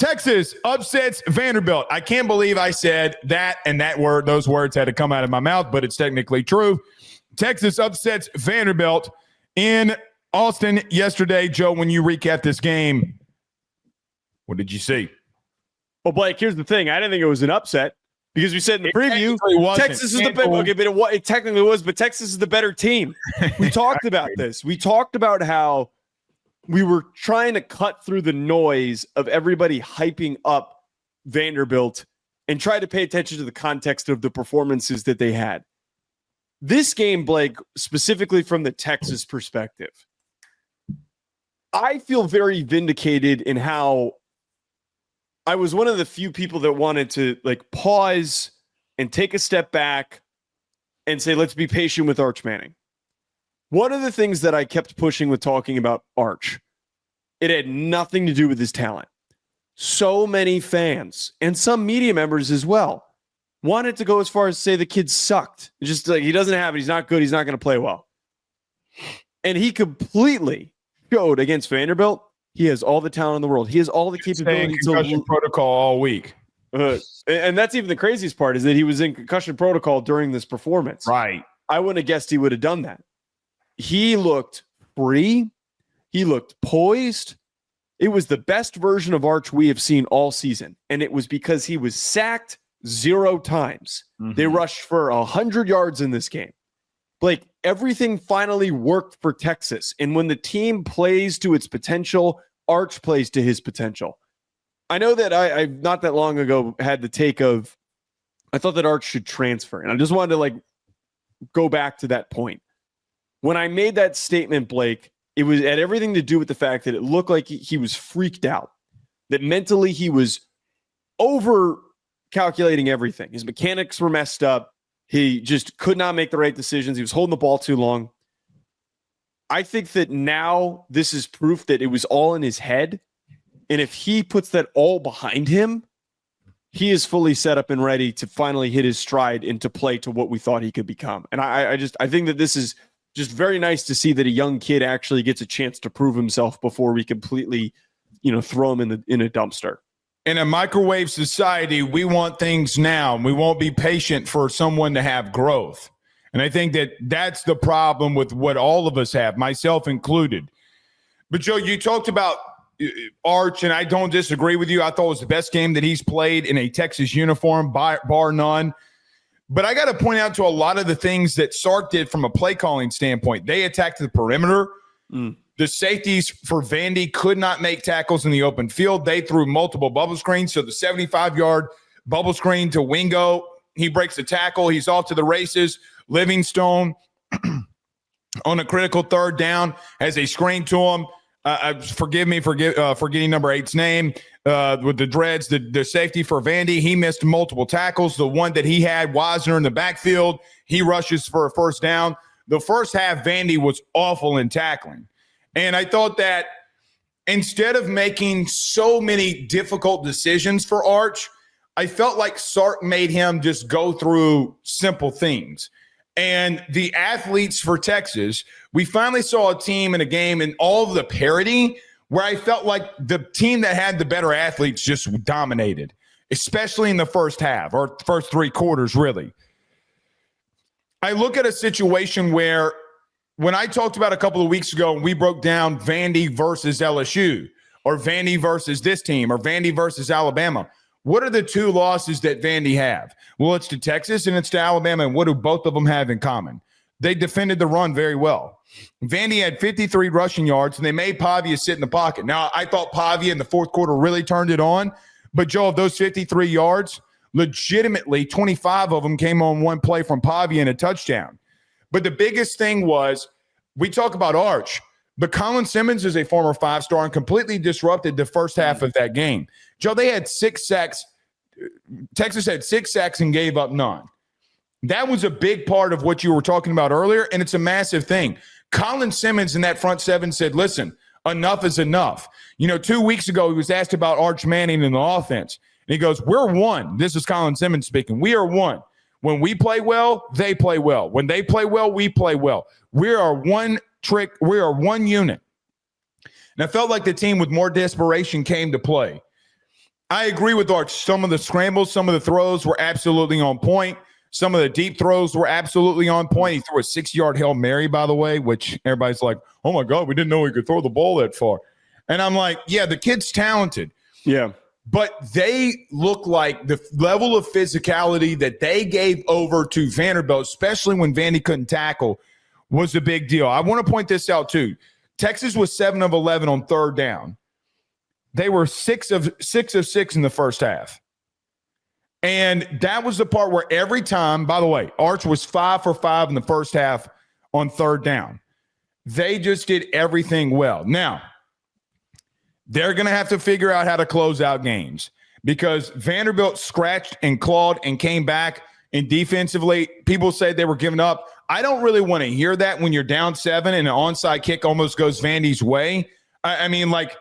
Texas upsets Vanderbilt. I can't believe I said that and that word. Those words had to come out of my mouth, but it's technically true. Texas upsets Vanderbilt in Austin yesterday. Joe, when you recap this game, what did you see? Well, Blake, here's the thing. I didn't think it was an upset because we said in the preview, Texas is the better. Okay, but it technically was, but Texas is the better team. We talked about this. We talked about how we were trying to cut through the noise of everybody hyping up Vanderbilt and try to pay attention to the context of the performances that they had. This game, Blake, specifically from the Texas perspective, I feel very vindicated in how I was one of the few people that wanted to pause and take a step back and say, let's be patient with Arch Manning. One of the things that I kept pushing with talking about Arch, it had nothing to do with his talent. So many fans and some media members as well wanted to go as far as say the kid sucked. It's just he doesn't have it. He's not good. He's not going to play well. And he completely showed against Vanderbilt. He has all the talent in the world. He has all the capability to concussion protocol all week. And that's even the craziest part is that he was in concussion protocol during this performance. Right. I wouldn't have guessed he would have done that. He looked free. He looked poised. It was the best version of Arch we have seen all season. And it was because he was sacked 0 times. Mm-hmm. They rushed for 100 yards in this game. Blake, everything finally worked for Texas. And when the team plays to its potential, Arch plays to his potential. I know that I not that long ago had the take of, I thought that Arch should transfer. And I just wanted to go back to that point. When I made that statement, Blake, it had everything to do with the fact that it looked like he was freaked out, that mentally he was over calculating everything. His mechanics were messed up. He just could not make the right decisions. He was holding the ball too long. I think that now this is proof that it was all in his head. And if he puts that all behind him, he is fully set up and ready to finally hit his stride and to play to what we thought he could become. And I think that this is just very nice to see that a young kid actually gets a chance to prove himself before we completely, throw him in a dumpster. In a microwave society, we want things now. We won't be patient for someone to have growth. And I think that that's the problem with what all of us have, myself included. But, Joe, you talked about Arch, and I don't disagree with you. I thought it was the best game that he's played in a Texas uniform, bar none. But I got to point out to a lot of the things that Sark did from a play calling standpoint. They attacked the perimeter. The safeties for Vandy could not make tackles in the open field. They threw multiple bubble screens. So the 75-yard bubble screen to Wingo, he breaks the tackle. He's off to the races. Livingstone on a critical third down has a screen to him. Forgive me for forgetting number 8's name. With the dreads, the safety for Vandy, he missed multiple tackles. The one that he had, Wisner in the backfield, he rushes for a first down. The first half, Vandy was awful in tackling. And I thought that instead of making so many difficult decisions for Arch, I felt like Sark made him just go through simple things. And the athletes for Texas, we finally saw a team in a game in all of the parity where I felt like the team that had the better athletes just dominated, especially in the first half or first 3 quarters, really. I look at a situation where when I talked about a couple of weeks ago, we broke down Vandy versus LSU or Vandy versus this team or Vandy versus Alabama. What are the 2 losses that Vandy have? Well, it's to Texas and it's to Alabama. And what do both of them have in common? They defended the run very well. Vandy had 53 rushing yards, and they made Pavia sit in the pocket. Now, I thought Pavia in the fourth quarter really turned it on. But, Joe, of those 53 yards, legitimately 25 of them came on one play from Pavia and a touchdown. But the biggest thing was, we talk about Arch, but Colin Simmons is a former 5-star and completely disrupted the first half of that game. Joe, they had 6 sacks. Texas had 6 sacks and gave up none. That was a big part of what you were talking about earlier, and it's a massive thing. Colin Simmons in that front 7 said, listen, enough is enough. 2 weeks ago, he was asked about Arch Manning in the offense, and he goes, we're one. This is Colin Simmons speaking. We are one. When we play well, they play well. When they play well, we play well. We are one unit. And I felt like the team with more desperation came to play. I agree with Arch. Some of the scrambles, some of the throws were absolutely on point. Some of the deep throws were absolutely on point. He threw a 6-yard Hail Mary, by the way, which everybody's like, oh, my God, we didn't know he could throw the ball that far. And I'm like, yeah, the kid's talented. Yeah. But they look like the level of physicality that they gave over to Vanderbilt, especially when Vandy couldn't tackle, was a big deal. I want to point this out, too. Texas was 7 of 11 on third down. They were 6 of 6 in the first half. And that was the part where every time, by the way, Arch was 5 for 5 in the first half on third down. They just did everything well. Now, they're going to have to figure out how to close out games because Vanderbilt scratched and clawed and came back. And defensively, people said they were giving up. I don't really want to hear that when you're down 7 and an onside kick almost goes Vandy's way. I mean, like,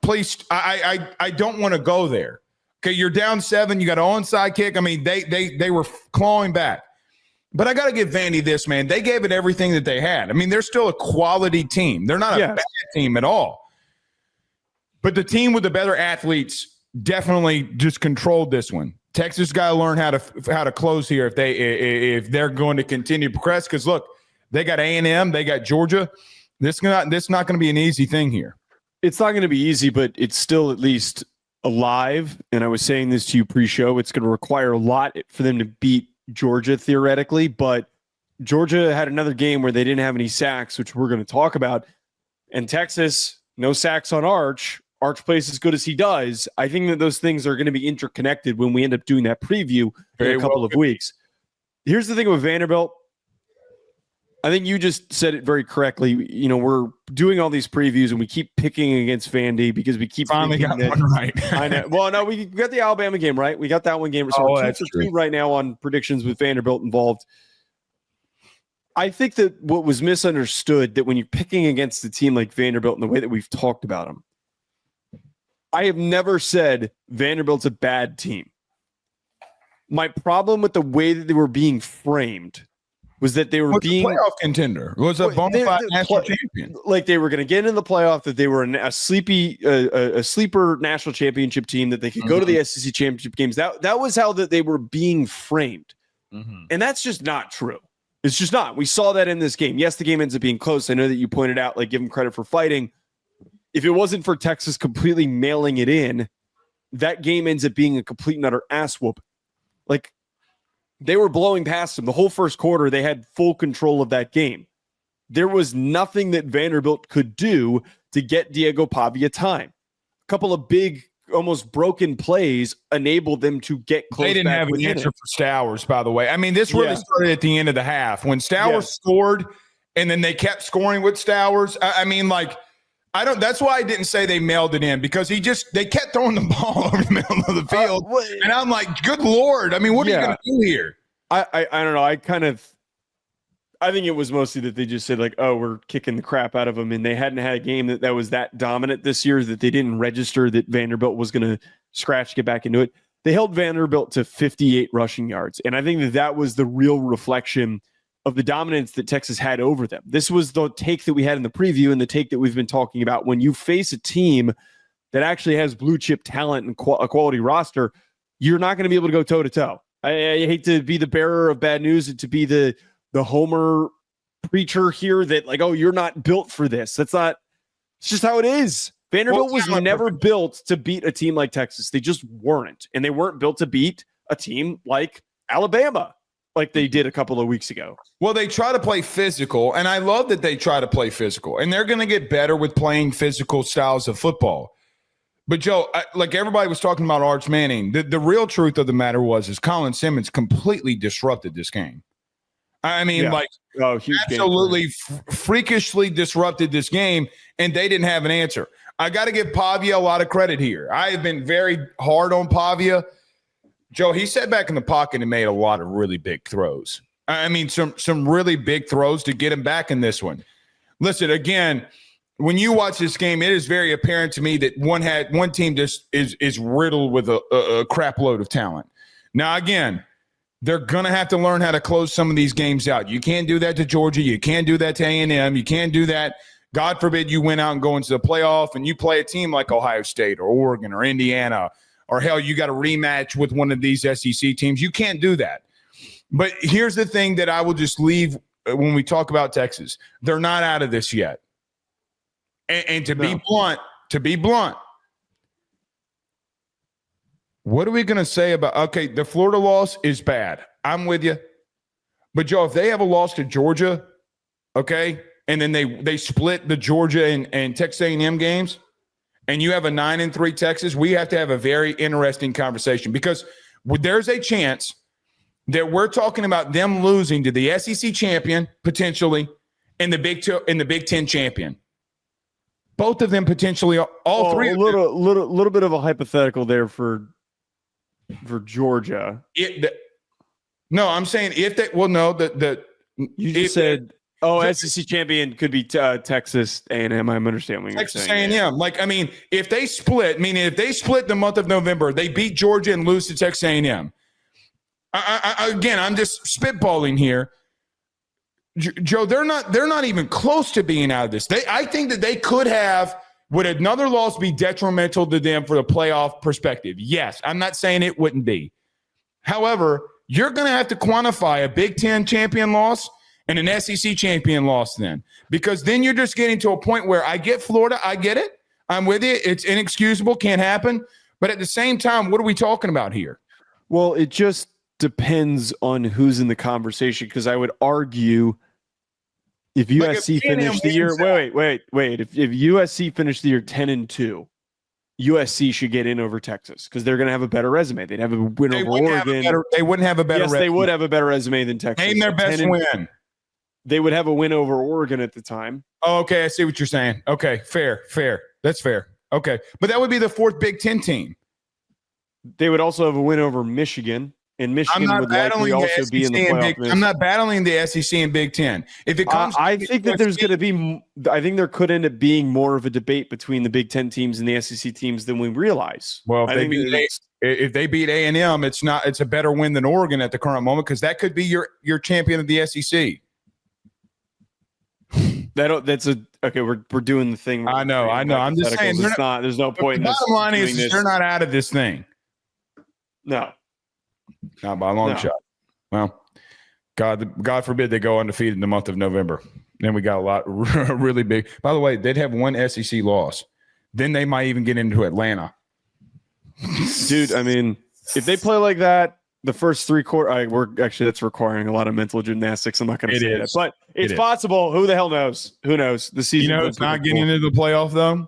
please, I don't want to go there. Okay, you're down 7. You got an onside kick. I mean, they were clawing back. But I got to give Vandy this, man. They gave it everything that they had. I mean, they're still a quality team. They're not a bad team at all. But the team with the better athletes definitely just controlled this one. Texas got to learn how to close here if they're going to continue to progress. Because look, they got A&M, they got Georgia. This is not going to be an easy thing here. It's not going to be easy, but it's still at least alive. And I was saying this to you pre-show. It's going to require a lot for them to beat Georgia theoretically, but Georgia had another game where they didn't have any sacks, which we're going to talk about. And Texas, no sacks on Arch. Arch plays as good as he does. I think that those things are going to be interconnected when we end up doing that preview in a couple of weeks. Here's the thing with Vanderbilt. I think you just said it very correctly. You know, we're doing all these previews and we keep picking against Vandy because we keep finally got one right. I know. Well, no, we got the Alabama game right. We got that one game. So we're 2 for 2 right now on predictions with Vanderbilt involved. I think that what was misunderstood that when you're picking against a team like Vanderbilt in the way that we've talked about them, I have never said Vanderbilt's a bad team. My problem with the way that they were being framed was that they were being a playoff contender. Was a bona fide national champion. Like they were going to get in the playoff, that they were a sleeper national championship team, that they could go to the SEC championship games. That was how that they were being framed. And that's just not true. It's just not. We saw that in this game. Yes, the game ends up being close. I know that you pointed out, like, give them credit for fighting. If it wasn't for Texas completely mailing it in, that game ends up being a complete and utter ass whoop. Like, they were blowing past them. The whole first quarter, they had full control of that game. There was nothing that Vanderbilt could do to get Diego Pavia time. A couple of big, almost broken plays enabled them to get close. They didn't have an answer for Stowers, by the way. I mean, this really started at the end of the half. When Stowers scored, and then they kept scoring with Stowers. I mean, like, that's why I didn't say they mailed it in, because they kept throwing the ball over the middle of the field. And I'm like, good Lord. I mean, what are you going to do here? I don't know. I think it was mostly that they just said, like, oh, we're kicking the crap out of them. And they hadn't had a game that was that dominant this year, that they didn't register that Vanderbilt was going to get back into it. They held Vanderbilt to 58 rushing yards. And I think that was the real reflection of the dominance that Texas had over them. This was the take that we had in the preview and the take that we've been talking about. When you face a team that actually has blue chip talent and a quality roster, you're not going to be able to go toe to toe. I hate to be the bearer of bad news and to be the Homer preacher here that, like, oh, you're not built for this. It's just how it is. Vanderbilt was never built to beat a team like Texas. They just weren't. And they weren't built to beat a team like Alabama, like they did a couple of weeks ago. Well, they try to play physical, and I love that they try to play physical, and they're going to get better with playing physical styles of football. But, Joe, like everybody was talking about Arch Manning, the real truth of the matter is Colin Simmons completely disrupted this game. I mean, absolutely freakishly disrupted this game, and they didn't have an answer. I got to give Pavia a lot of credit here. I have been very hard on Pavia. Joe, he sat back in the pocket and made a lot of really big throws. I mean, some really big throws to get him back in this one. Listen, again, when you watch this game, it is very apparent to me that one team just is riddled with a crap load of talent. Now, again, they're going to have to learn how to close some of these games out. You can't do that to Georgia. You can't do that to A&M. You can't do that. God forbid you went out and go into the playoff and you play a team like Ohio State or Oregon or Indiana or hell, you got a rematch with one of these SEC teams. You can't do that. But here's the thing that I will just leave when we talk about Texas. They're not out of this yet. And to be blunt, what are we going to say about, okay, the Florida loss is bad. I'm with you. But, Joe, if they have a loss to Georgia, okay, and then they split the Georgia and Texas A&M games, and you have a 9-3 Texas, we have to have a very interesting conversation because there's a chance that we're talking about them losing to the SEC champion potentially and the Big Ten champion. Both of them potentially, all three. A little bit of a hypothetical there for Georgia. No, I'm saying if they. Well, no, you just said. Oh, SEC champion could be Texas A&M. I'm understanding what you're Texas saying. A&M. Like, I mean, if they split, meaning if they split the month of November, they beat Georgia and lose to Texas A&M. Again, I'm just spitballing here. Joe, they're not even close to being out of this. I think that they could have. Would another loss be detrimental to them for the playoff perspective? Yes. I'm not saying it wouldn't be. However, you're going to have to quantify a Big Ten champion loss and an SEC champion loss then. Because then you're just getting to a point where I get Florida. I get it. I'm with you. It's inexcusable. Can't happen. But at the same time, what are we talking about here? Well, it just depends on who's in the conversation because I would argue if USC finished the year wait. If USC finished the year 10-2, USC should get in over Texas because they're going to have a better resume. They'd have a win over Oregon. They wouldn't have a better resume. They would have a better resume than Texas. Name their best win. They would have a win over Oregon at the time. Oh, okay. I see what you're saying. Okay. Fair. That's fair. Okay. But that would be the fourth Big Ten team. They would also have a win over Michigan. And Michigan would likely also be in the playoff. I'm not battling the SEC and Big Ten. If it comes, I think that there's going to be. I think there could end up being more of a debate between the Big Ten teams and the SEC teams than we realize. Well, if they beat A&M, it's a better win than Oregon at the current moment because that could be your champion of the SEC. Okay. We're doing the thing. I know. I'm just saying. There's no point. The bottom line is they're not out of this thing. No. Not by a long shot. Well, God forbid they go undefeated in the month of November. Then we got a lot really big. By the way, they'd have one SEC loss. Then they might even get into Atlanta. Dude, I mean, if they play like that, the first three quarters, that's requiring a lot of mental gymnastics. I'm not going to say that, but it's possible. Who the hell knows? Who knows? The season. It's not getting into the playoff though.